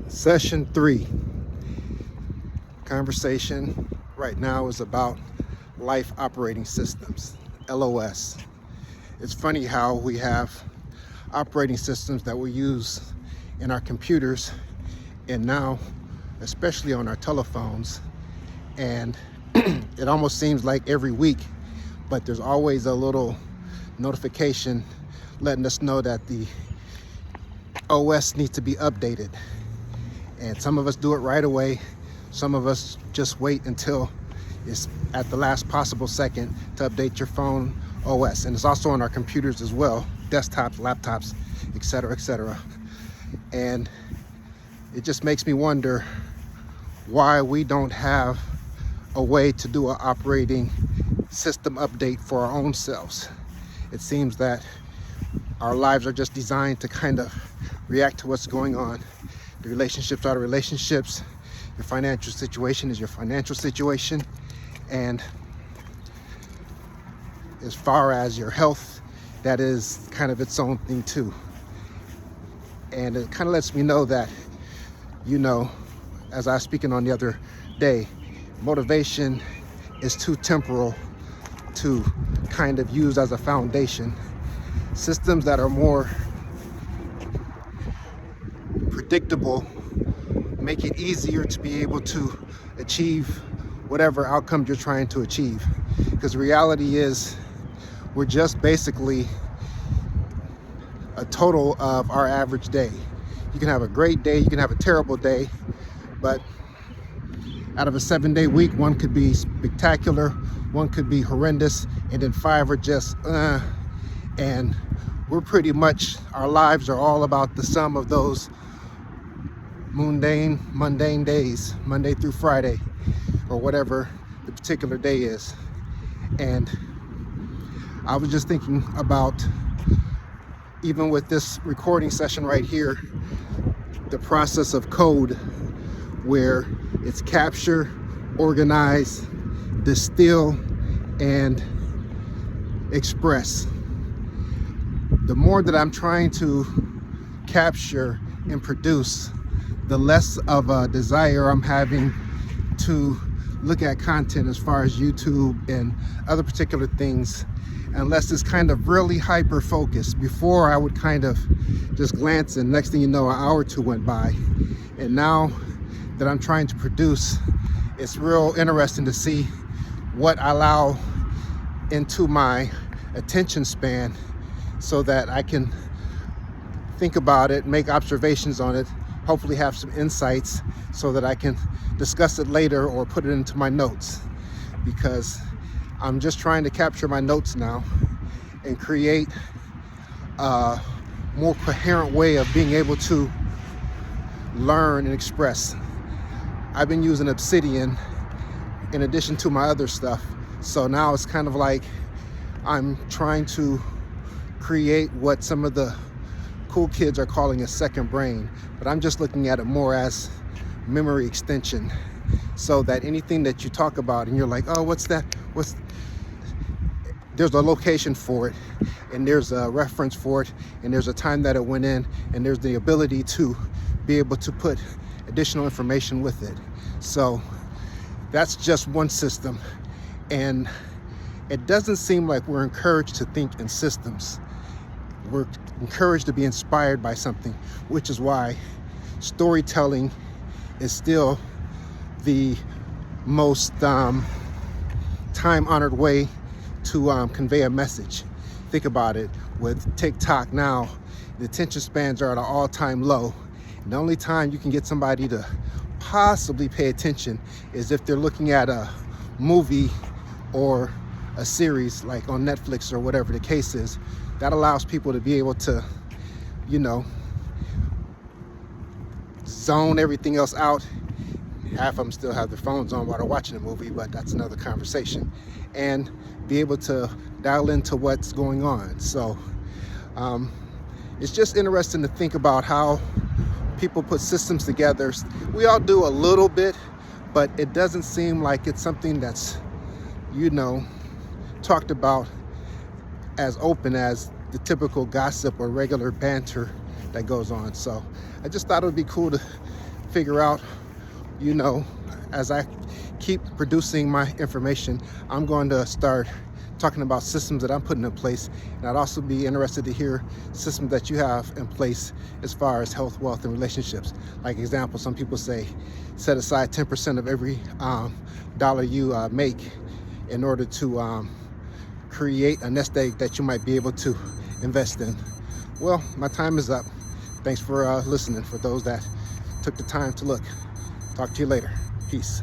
Session 3. Conversation right now is about life operating systems, LOS. It's funny how we have operating systems that we use in our computers and now especially on our telephones, and it almost seems like every week, but there's always a little notification letting us know that the OS needs to be updated. And some of us do it right away. Some of us just wait until it's at the last possible second to update your phone OS. And it's also on our computers as well, desktops, laptops, etc., etc. And it just makes me wonder why we don't have a way to do an operating system update for our own selves. It seems that our lives are just designed to kind of react to what's going on. The relationships are the relationships. Your financial situation is your financial situation. And as far as your health, that is kind of its own thing too. And it kind of lets me know that, as I was speaking on the other day, motivation is too temporal to kind of use as a foundation. Systems that are more predictable make it easier to be able to achieve whatever outcome you're trying to achieve. Because the reality is we're just basically a total of our average day. You can have a great day, you can have a terrible day, but out of a 7-day week, one could be spectacular, one could be horrendous, and then 5 are just and we're pretty much, our lives are all about the sum of those mundane days, Monday through Friday, or whatever the particular day is. And I was just thinking about, even with this recording session right here, the process of code, where it's capture, organize, distill, and express. The more that I'm trying to capture and produce, the less of a desire I'm having to look at content as far as YouTube and other particular things, unless it's kind of really hyper focused. Before, I would kind of just glance, and next thing you know, an hour or two went by. And now that I'm trying to produce, it's real interesting to see what I allow into my attention span, so that I can think about it, make observations on it, hopefully have some insights so that I can discuss it later or put it into my notes. Because I'm just trying to capture my notes now and create a more coherent way of being able to learn and express. I've been using Obsidian in addition to my other stuff. So now it's kind of like I'm trying to create what some of the cool kids are calling a second brain, but I'm just looking at it more as memory extension, so that anything that you talk about and you're like, oh, what's that? There's a location for it, and there's a reference for it, and there's a time that it went in, and there's the ability to be able to put additional information with it. So that's just one system, and it doesn't seem like we're encouraged to think in systems. We're encouraged to be inspired by something, which is why storytelling is still the most time-honored way to convey a message. Think about it. With TikTok now, the attention spans are at an all-time low. And the only time you can get somebody to possibly pay attention is if they're looking at a movie or a series like on Netflix or whatever the case is. That allows people to be able to, zone everything else out. Half of them still have their phones on while they're watching a movie, but that's another conversation. And be able to dial into what's going on. So it's just interesting to think about how people put systems together. We all do a little bit, but it doesn't seem like it's something that's, talked about as open as the typical gossip or regular banter that goes on. So I just thought it would be cool to figure out, you know, as I keep producing my information, I'm going to start talking about systems that I'm putting in place. And I'd also be interested to hear systems that you have in place as far as health, wealth, and relationships. Like example, some people say set aside 10% of every dollar you make in order to create a nest egg that you might be able to invest in. Well, my time is up. Thanks for listening, for those that took the time to look. Talk to you later. Peace.